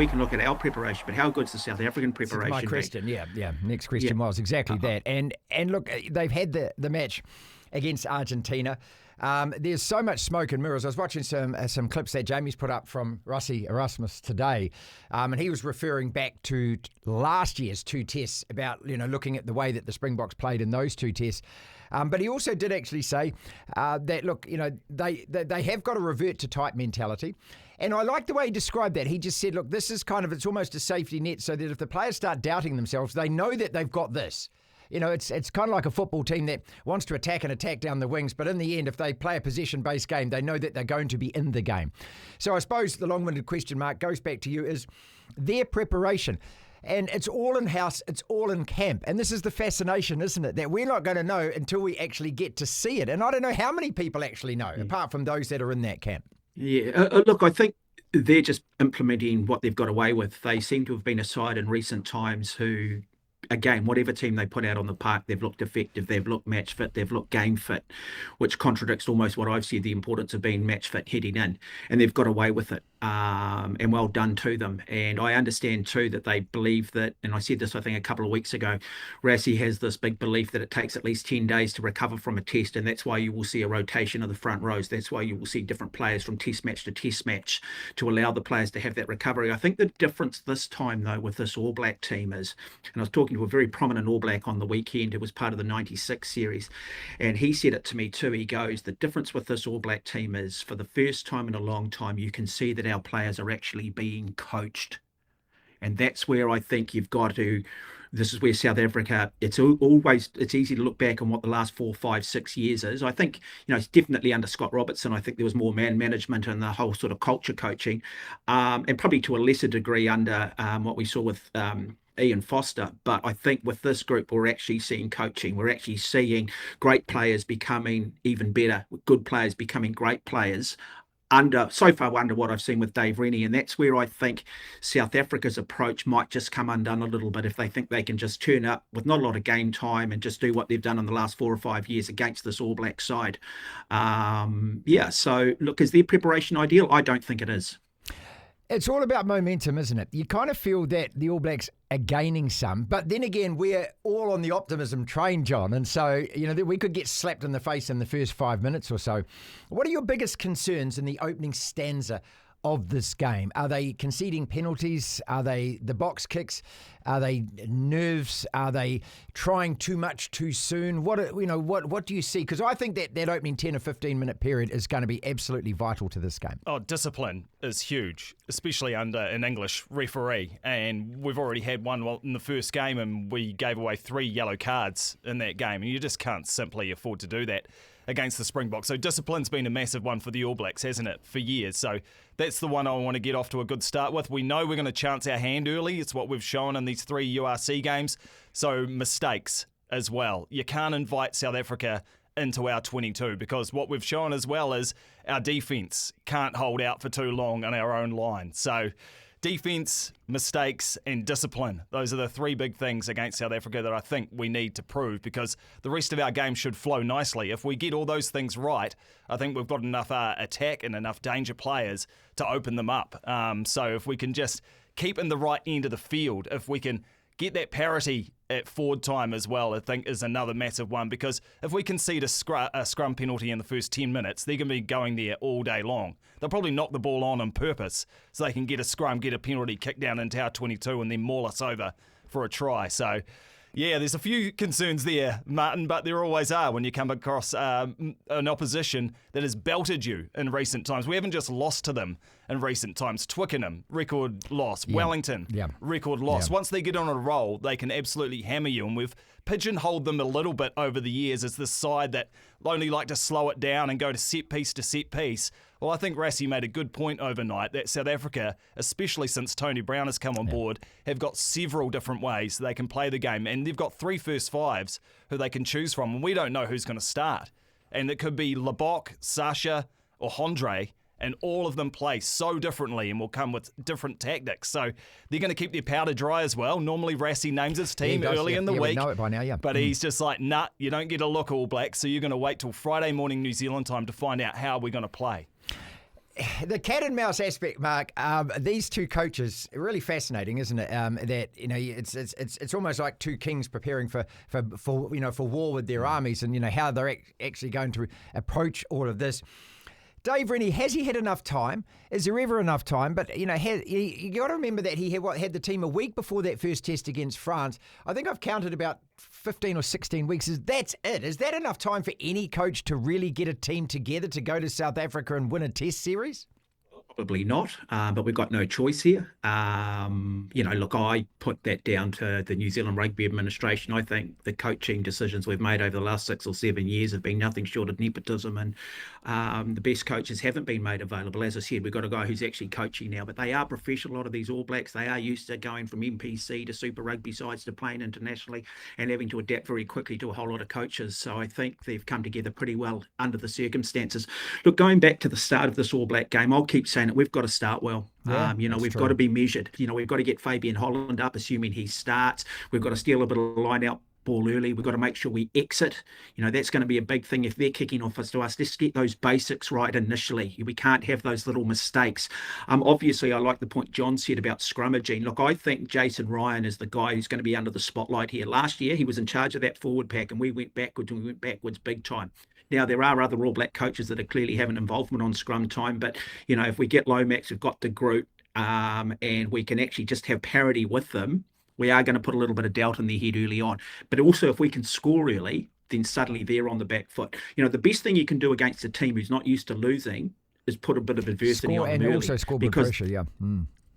we can look at our preparation, but how good's the South African preparation? My question, yeah. Next question was exactly that. And look, they've had the match against Argentina. There's so much smoke and mirrors. I was watching some clips that Jamie's put up from Rassie Erasmus today, and he was referring back to last year's 2 tests about looking at the way that the Springboks played in those 2 tests. But he also did actually say that look, they have got to revert to type mentality. And I like the way he described that. He just said, look, this is it's almost a safety net so that if the players start doubting themselves, they know that they've got this. It's kind of like a football team that wants to attack down the wings, but in the end, if they play a possession-based game, they know that they're going to be in the game. So I suppose the long-winded question, Mark, goes back to you, is their preparation. And it's all in-house, it's all in camp. And this is the fascination, isn't it? That we're not going to know until we actually get to see it. And I don't know how many people actually know, apart from those that are in that camp. Yeah, look, I think they're just implementing what they've got away with. They seem to have been a side in recent times who, again, whatever team they put out on the park, they've looked effective, they've looked match fit, they've looked game fit, which contradicts almost what I've said, the importance of being match fit heading in. And they've got away with it. And well done to them. And I understand too that they believe that, and I said this I think a couple of weeks ago, Rassie has this big belief that it takes at least 10 days to recover from a test, and that's why you will see a rotation of the front rows. That's why you will see different players from test match to test match to allow the players to have that recovery. I think the difference this time though with this All Black team is, and I was talking to a very prominent All Black on the weekend who was part of the 96 series, and he said it to me too. He goes, the difference with this All Black team is for the first time in a long time you can see that our players are actually being coached. And that's where I think you've got to, this is where South Africa, it's easy to look back on what the last 4, 5, 6 years is. I think, it's definitely under Scott Robertson. I think there was more man management and the whole sort of culture coaching, and probably to a lesser degree under what we saw with Ian Foster. But I think with this group, we're actually seeing coaching. We're actually seeing great players becoming even better, good players becoming great players so far under what I've seen with Dave Rennie. And that's where I think South Africa's approach might just come undone a little bit if they think they can just turn up with not a lot of game time and just do what they've done in the last 4 or 5 years against this All Black side. So look, is their preparation ideal? I don't think it is. It's all about momentum, isn't it? You kind of feel that the All Blacks are gaining some, but then again, we're all on the optimism train, John, and so, we could get slapped in the face in the first 5 minutes or so. What are your biggest concerns in the opening stanza of this game? Are they conceding penalties? Are they the box kicks? Are they nerves? Are they trying too much too soon? What do you see? Because I think that opening 10 or 15 minute period is going to be absolutely vital to this game. Oh, discipline is huge, especially under an English referee. And we've already had one in the first game, and we gave away 3 yellow cards in that game. And you just can't simply afford to do that against the Springboks. So discipline's been a massive one for the All Blacks, hasn't it, for years? So that's the one I want to get off to a good start with. We know we're going to chance our hand early. It's what we've shown in these 3 URC games. So mistakes as well. You can't invite South Africa into our 22 because what we've shown as well is our defence can't hold out for too long on our own line. So defence, mistakes and discipline. Those are the 3 big things against South Africa that I think we need to prove because the rest of our game should flow nicely. If we get all those things right, I think we've got enough attack and enough danger players to open them up. So if we can just keep in the right end of the field, if we can get that parity at forward time as well, I think is another massive one because if we concede a scrum penalty in the first 10 minutes, they're going to be going there all day long. They'll probably knock the ball on purpose so they can get a scrum, get a penalty, kick down into our 22 and then maul us over for a try. So, yeah, there's a few concerns there, Martin, but there always are when you come across an opposition that has belted you in recent times. We haven't just lost to them in recent times. Twickenham, record loss. Yeah. Wellington, record loss. Yeah. Once they get on a roll, they can absolutely hammer you, and we've pigeonholed them a little bit over the years as this side that only like to slow it down and go to set piece to set piece. Well, I think Rassie made a good point overnight that South Africa, especially since Tony Brown has come on board, have got several different ways they can play the game. And they've got 3 first fives who they can choose from. And we don't know who's going to start. And it could be Lebok, Sasha, or Hondre. And all of them play so differently and will come with different tactics. So they're going to keep their powder dry as well. Normally, Rassie names his team early in the week. We know it by now, But he's just like, nah, you don't get a look, All Blacks. So you're going to wait till Friday morning New Zealand time to find out how we're going to play. the cat and mouse aspect, Mark. These two coaches, really fascinating, isn't it? That it's almost like two kings preparing for war with their armies, and how they're actually going to approach all of this. Dave Rennie, has he had enough time? Is there ever enough time? But, you got to remember that he had the team a week before that first test against France. I think I've counted about 15 or 16 weeks. That's it? Is that enough time for any coach to really get a team together to go to South Africa and win a test series? Probably not, but we've got no choice here. Look, I put that down to the New Zealand Rugby Administration. I think the coaching decisions we've made over the last 6 or 7 years have been nothing short of nepotism, and the best coaches haven't been made available. As I said, we've got a guy who's actually coaching now, but they are professional. A lot of these All Blacks, they are used to going from NPC to Super Rugby sides to playing internationally and having to adapt very quickly to a whole lot of coaches. So I think they've come together pretty well under the circumstances. Look, going back to the start of this All Black game, I'll keep saying it, we've got to start well. Yeah, we've got to be measured. We've got to get Fabian Holland up, assuming he starts. We've got to steal a bit of line out ball early. We've got to make sure we exit. That's going to be a big thing if they're kicking off to us. Let's get those basics right initially. We can't have those little mistakes. Obviously, I like the point John said about scrummaging. Look, I think Jason Ryan is the guy who's going to be under the spotlight here. Last year, he was in charge of that forward pack, and we went backwards big time. Now, there are other All Black coaches that are clearly having involvement on scrum time, but, if we get Lomax, we've got the group, and we can actually just have parity with them, we are going to put a little bit of doubt in their head early on. But also, if we can score early, then suddenly they're on the back foot. The best thing you can do against a team who's not used to losing is put a bit of adversity on them early. And also score with pressure, yeah.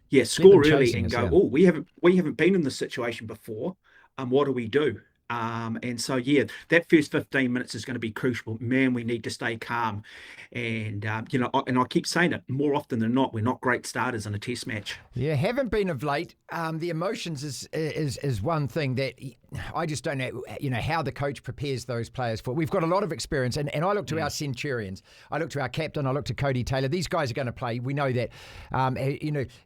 Yeah, score early and go, we haven't been in this situation before, what do we do? And so, that first 15 minutes is going to be crucial. Man, we need to stay calm. And, and I keep saying it, more often than not, we're not great starters in a test match. Yeah, haven't been of late. The emotions is one thing that I just don't know, how the coach prepares those players for. We've got a lot of experience, and I look to our Centurions. I look to our captain. I look to Cody Taylor. These guys are going to play. We know that.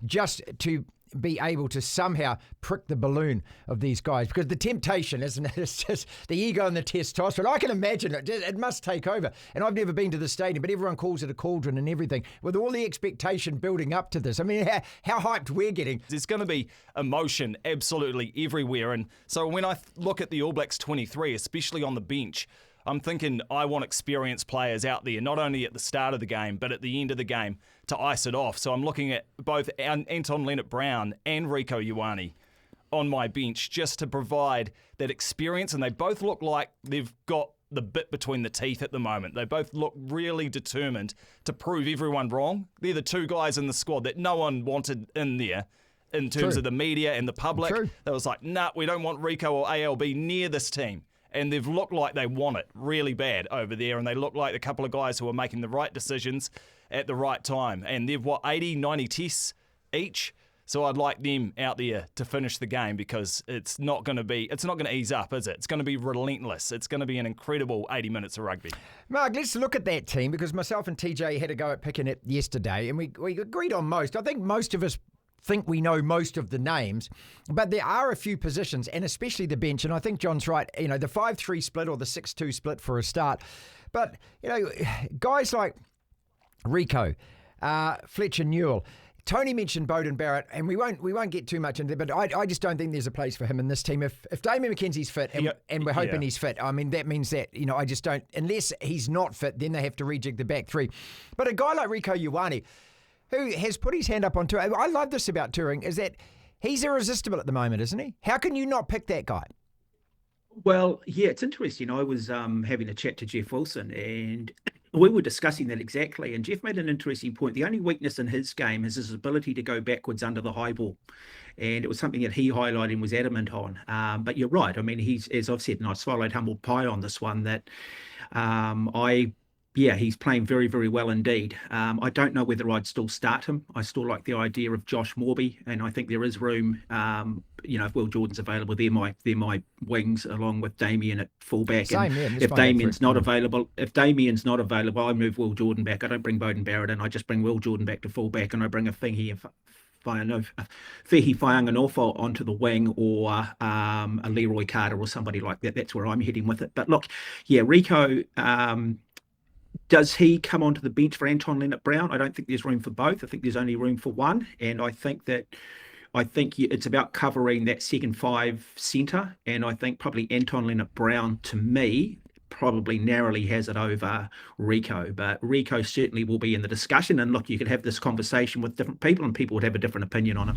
Just to be able to somehow prick the balloon of these guys, because the temptation, isn't it? It's just the ego and the testosterone. I can imagine it must take over. And I've never been to the stadium, but everyone calls it a cauldron and everything, with all the expectation building up to this. I mean, how hyped we're getting. There's going to be emotion absolutely everywhere. And so when I look at the All Blacks 23, especially on the bench, I'm thinking I want experienced players out there, not only at the start of the game, but at the end of the game to ice it off. So I'm looking at both Anton Leonard-Brown and Rieko Ioane on my bench just to provide that experience. And they both look like they've got the bit between the teeth at the moment. They both look really determined to prove everyone wrong. They're the two guys in the squad that no one wanted in there in terms of the media and the public. That was like, nah, we don't want Rieko or ALB near this team. And they've looked like they want it really bad over there, and they look like a couple of guys who are making the right decisions at the right time. And they've, 80, 90 tests each. So I'd like them out there to finish the game, because it's not going to ease up, is it? It's going to be relentless. It's going to be an incredible 80 minutes of rugby. Mark, let's look at that team, because myself and TJ had a go at picking it yesterday, and we agreed on most. I think most of us think we know most of the names, but there are a few positions, and especially the bench, and I think John's right, the 5-3 split or the 6-2 split for a start. But, guys like Rieko, Fletcher Newell, Tony mentioned Beauden Barrett, and we won't get too much into it, but I just don't think there's a place for him in this team. If Damien McKenzie's fit, and we're hoping he's fit, I mean, that means that, I just don't, unless he's not fit, then they have to rejig the back three. But a guy like Rieko Ioane, who has put his hand up on tour. I love this about touring, is that he's irresistible at the moment, isn't he? How can you not pick that guy? Well, yeah, it's interesting. I was having a chat to Jeff Wilson, and we were discussing that exactly. And Jeff made an interesting point. The only weakness in his game is his ability to go backwards under the high ball. And it was something that he highlighted and was adamant on. But you're right. I mean, he's, as I've said, and I swallowed humble pie on this one, that he's playing very, very well indeed. I don't know whether I'd still start him. I still like the idea of Josh Morby, and I think there is room. If Will Jordan's available, they're my wings, along with Damien at fullback. If Damien's not available, I move Will Jordan back. I don't bring Beauden Barrett in. I just bring Will Jordan back to fullback, and I bring a Fihi Whainganofo onto the wing, or a Leroy Carter or somebody like that. That's where I'm heading with it. But look, Rieko. Does he come onto the bench for Anton Leonard-Brown? I don't think there's room for both. I think there's only room for one, and I think it's about covering that second five centre, and I think probably Anton Leonard-Brown, to me, probably narrowly has it over Rico, but Rico certainly will be in the discussion. And look, you could have this conversation with different people, and people would have a different opinion on it.